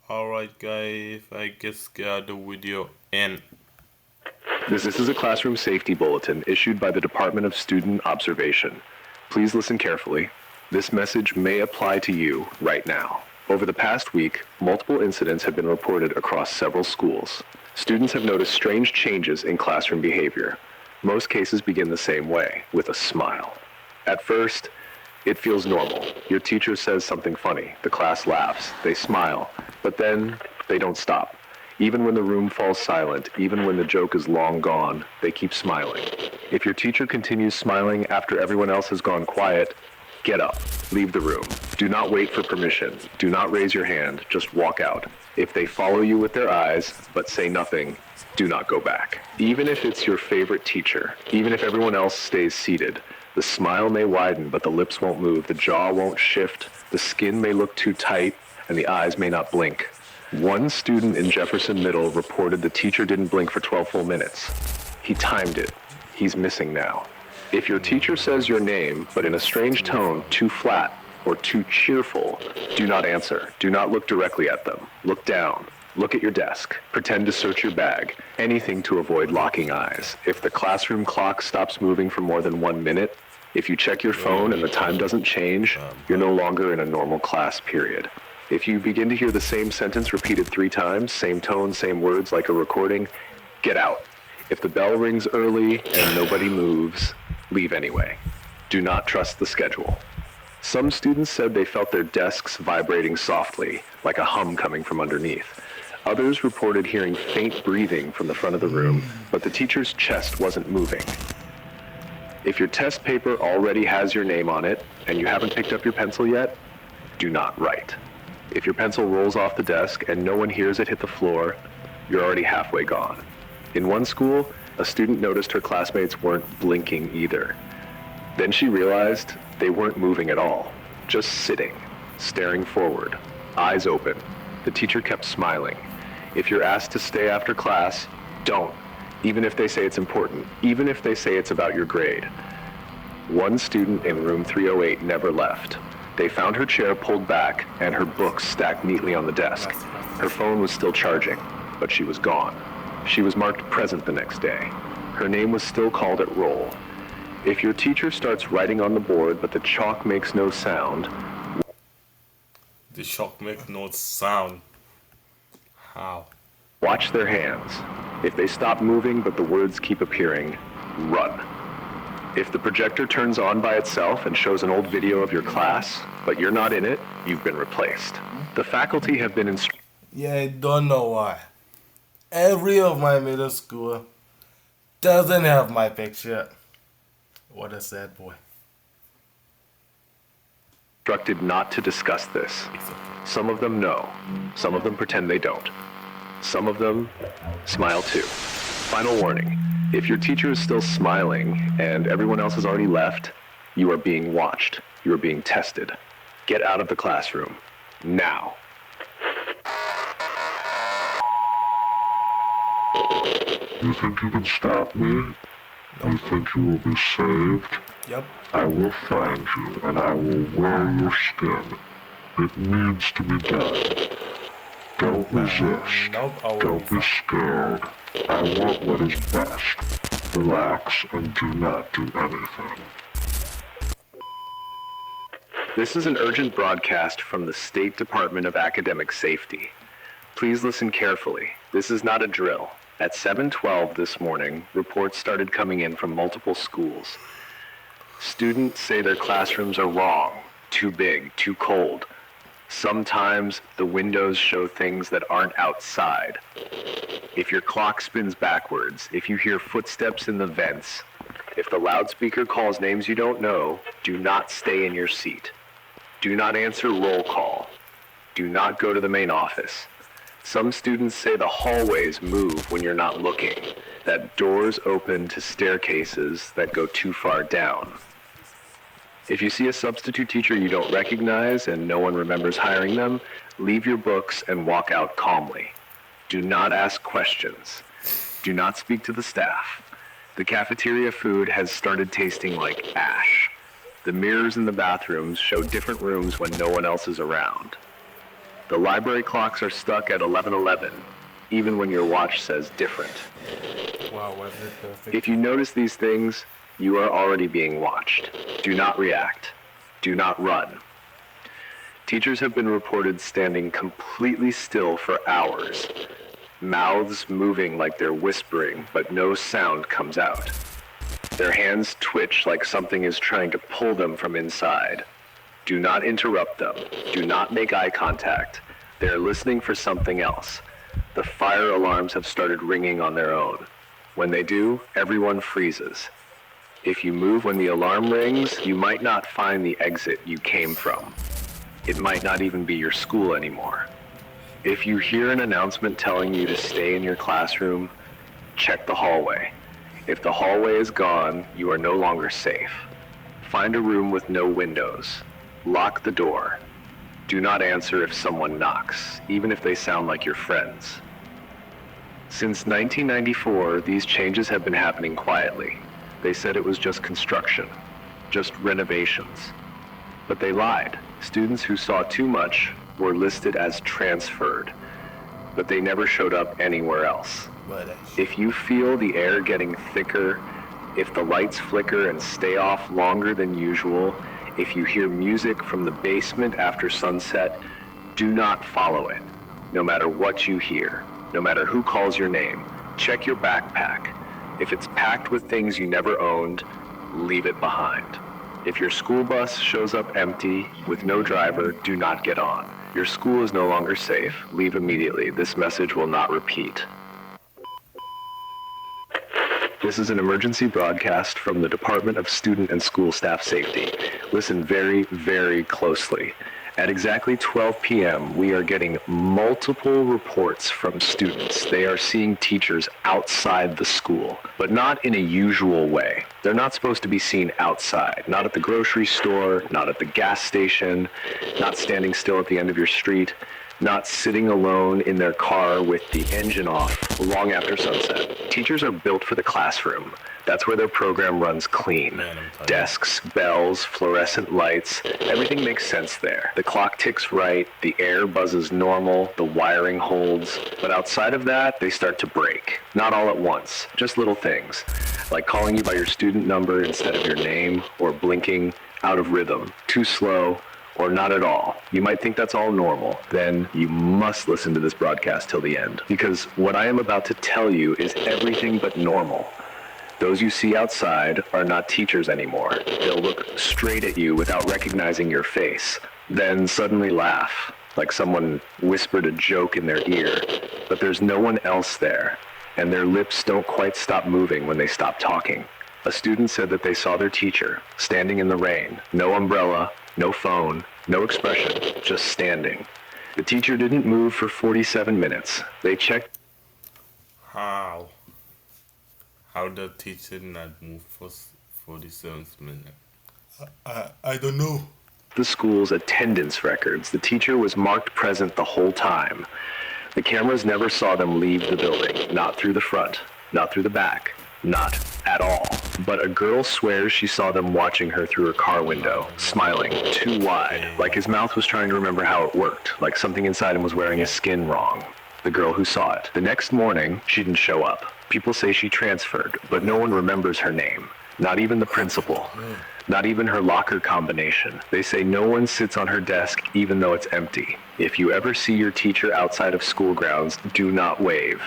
Alright, guys, I guess get the video in. This is a classroom safety bulletin issued by the Department of Student Observation. Please listen carefully. This message may apply to you right now. Over the past week, multiple incidents have been reported across several schools. Students have noticed strange changes in classroom behavior. Most cases begin the same way, with a smile. At first, it feels normal. Your teacher says something funny. The class laughs. They smile. But then, they don't stop. Even when the room falls silent, even when the joke is long gone, they keep smiling. If your teacher continues smiling after everyone else has gone quiet, get up. Leave the room. Do not wait for permission. Do not raise your hand. Just walk out. If they follow you with their eyes, but say nothing, do not go back. Even if it's your favorite teacher, even if everyone else stays seated, the smile may widen, but the lips won't move, the jaw won't shift, the skin may look too tight, and the eyes may not blink. One student in Jefferson Middle reported the teacher didn't blink for 12 full minutes. He timed it. He's missing now. If your teacher says your name, but in a strange tone, too flat or too cheerful, do not answer. Do not look directly at them. Look down. Look at your desk. Pretend to search your bag. Anything to avoid locking eyes. If the classroom clock stops moving for more than 1 minute, if you check your phone and the time doesn't change, you're no longer in a normal class period. If you begin to hear the same sentence repeated 3 times, same tone, same words like a recording, get out. If the bell rings early and nobody moves, leave anyway. Do not trust the schedule. Some students said they felt their desks vibrating softly, like a hum coming from underneath. Others reported hearing faint breathing from the front of the room, but the teacher's chest wasn't moving. If your test paper already has your name on it and you haven't picked up your pencil yet, do not write. If your pencil rolls off the desk and no one hears it hit the floor, you're already halfway gone. In one school, a student noticed her classmates weren't blinking either. Then she realized they weren't moving at all, just sitting, staring forward, eyes open. The teacher kept smiling. If you're asked to stay after class, don't, even if they say it's important, even if they say it's about your grade. One student in room 308 never left. They found her chair pulled back and her books stacked neatly on the desk. Her phone was still charging, but she was gone. She was marked present the next day. Her name was still called at roll. If your teacher starts writing on the board but the chalk makes no sound, The shock make no sound. How? watch their hands. If they stop moving but the words keep appearing, run. If the projector turns on by itself and shows an old video of your class, but you're not in it, you've been replaced. The faculty have been instructed. Yeah, I don't know why. Every of my middle school doesn't have my picture. What a sad boy. Instructed not to discuss this. Some of them know. Some of them pretend they don't. Some of them smile too. Final warning. If your teacher is still smiling and everyone else has already left, you are being watched. You are being tested. Get out of the classroom. Now. You think you can stop me? You think you will be saved? Yep. I will find you and I will wear your skin. It needs to be done. Don't resist. Nope, I will Don't be be scared. I want what is best. Relax and do not do anything. This is an urgent broadcast from the State Department of Academic Safety. Please listen carefully. This is not a drill. At 7:12 this morning, reports started coming in from multiple schools. Students say their classrooms are wrong, too big, too cold. Sometimes the windows show things that aren't outside. If your clock spins backwards, if you hear footsteps in the vents, if the loudspeaker calls names you don't know, do not stay in your seat. Do not answer roll call. Do not go to the main office. Some students say the hallways move when you're not looking, that doors open to staircases that go too far down. If you see a substitute teacher you don't recognize and no one remembers hiring them, leave your books and walk out calmly. Do not ask questions. Do not speak to the staff. The cafeteria food has started tasting like ash. The mirrors in the bathrooms show different rooms when no one else is around. The library clocks are stuck at 11:11, even when your watch says different. Wow, was it perfect? If you notice these things, you are already being watched. Do not react. Do not run. Teachers have been reported standing completely still for hours, mouths moving like they're whispering, but no sound comes out. Their hands twitch like something is trying to pull them from inside. Do not interrupt them. Do not make eye contact. They are listening for something else. The fire alarms have started ringing on their own. When they do, everyone freezes. If you move when the alarm rings, you might not find the exit you came from. It might not even be your school anymore. If you hear an announcement telling you to stay in your classroom, check the hallway. If the hallway is gone, you are no longer safe. Find a room with no windows. Lock the door. Do not answer if someone knocks, even if they sound like your friends. Since 1994, these changes have been happening quietly. They said it was just construction, just renovations. But they lied. Students who saw too much were listed as transferred, but they never showed up anywhere else. If you feel the air getting thicker, if the lights flicker and stay off longer than usual, if you hear music from the basement after sunset, do not follow it. No matter what you hear, no matter who calls your name, check your backpack. If it's packed with things you never owned, leave it behind. If your school bus shows up empty, with no driver, do not get on. Your school is no longer safe. Leave immediately. This message will not repeat. This is an emergency broadcast from the Department of Student and School Staff Safety. Listen very, very closely. At exactly 12 p.m., we are getting multiple reports from students. They are seeing teachers outside the school, but not in a usual way. They're not supposed to be seen outside, not at the grocery store, not at the gas station, not standing still at the end of your street, not sitting alone in their car with the engine off long after sunset. Teachers are built for the classroom. That's where their program runs clean. Desks, bells, fluorescent lights, everything makes sense there. The clock ticks right, the air buzzes normal, the wiring holds. But outside of that, they start to break. Not all at once, just little things, like calling you by your student number instead of your name, or blinking out of rhythm, too slow, or not at all. You might think that's all normal. Then you must listen to this broadcast till the end, because what I am about to tell you is everything but normal. Those you see outside are not teachers anymore. They'll look straight at you without recognizing your face, then suddenly laugh, like someone whispered a joke in their ear. But there's no one else there, and their lips don't quite stop moving when they stop talking. A student said that they saw their teacher standing in the rain, no umbrella, no phone, no expression, just standing. The teacher didn't move for 47 minutes. They checked. How? How the teacher not move for 47 minutes? I don't know. The school's attendance records. The teacher was marked present the whole time. The cameras never saw them leave the building, not through the front, not through the back, not at all. But a girl swears she saw them watching her through her car window, smiling too wide, like his mouth was trying to remember how it worked, like something inside him was wearing his skin wrong. The girl who saw it. The next morning, she didn't show up. People say she transferred, but no one remembers her name. Not even the principal. Not even her locker combination. They say no one sits on her desk even though it's empty. If you ever see your teacher outside of school grounds, do not wave.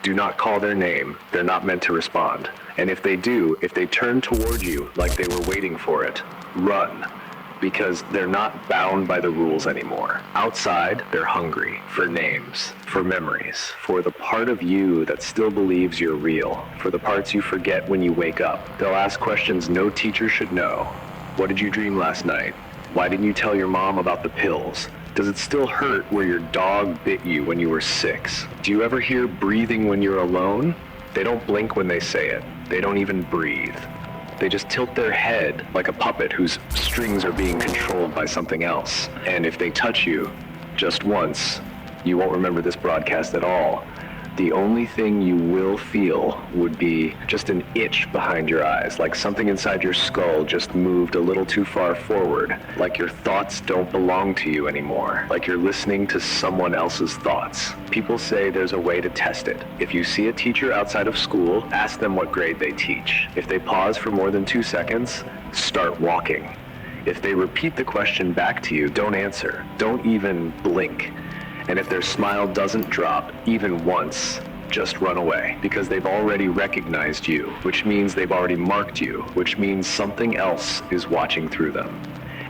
Do not call their name. They're not meant to respond. And if they do, if they turn toward you like they were waiting for it, run. Because they're not bound by the rules anymore. Outside, they're hungry for names, for memories, for the part of you that still believes you're real, for the parts you forget when you wake up. They'll ask questions no teacher should know. What did you dream last night? Why didn't you tell your mom about the pills? Does it still hurt where your dog bit you when you were 6? Do you ever hear breathing when you're alone? They don't blink when they say it. They don't even breathe. They just tilt their head like a puppet whose strings are being controlled by something else. And if they touch you just once, you won't remember this broadcast at all. The only thing you will feel would be just an itch behind your eyes, like something inside your skull just moved a little too far forward, like your thoughts don't belong to you anymore, like you're listening to someone else's thoughts. People say there's a way to test it. If you see a teacher outside of school, ask them what grade they teach. If they pause for more than 2 seconds, start walking. If they repeat the question back to you, don't answer. Don't even blink. And if their smile doesn't drop even once, just run away, because they've already recognized you, which means they've already marked you, which means something else is watching through them.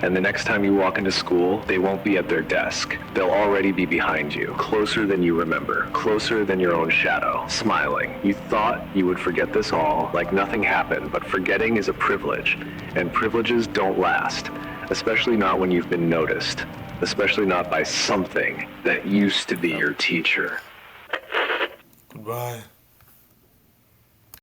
And the next time you walk into school, they won't be at their desk. They'll already be behind you, closer than you remember, closer than your own shadow, smiling. You thought you would forget this all, like nothing happened, but forgetting is a privilege, and privileges don't last, especially not when you've been noticed. Especially not by something that used to be your teacher. Goodbye.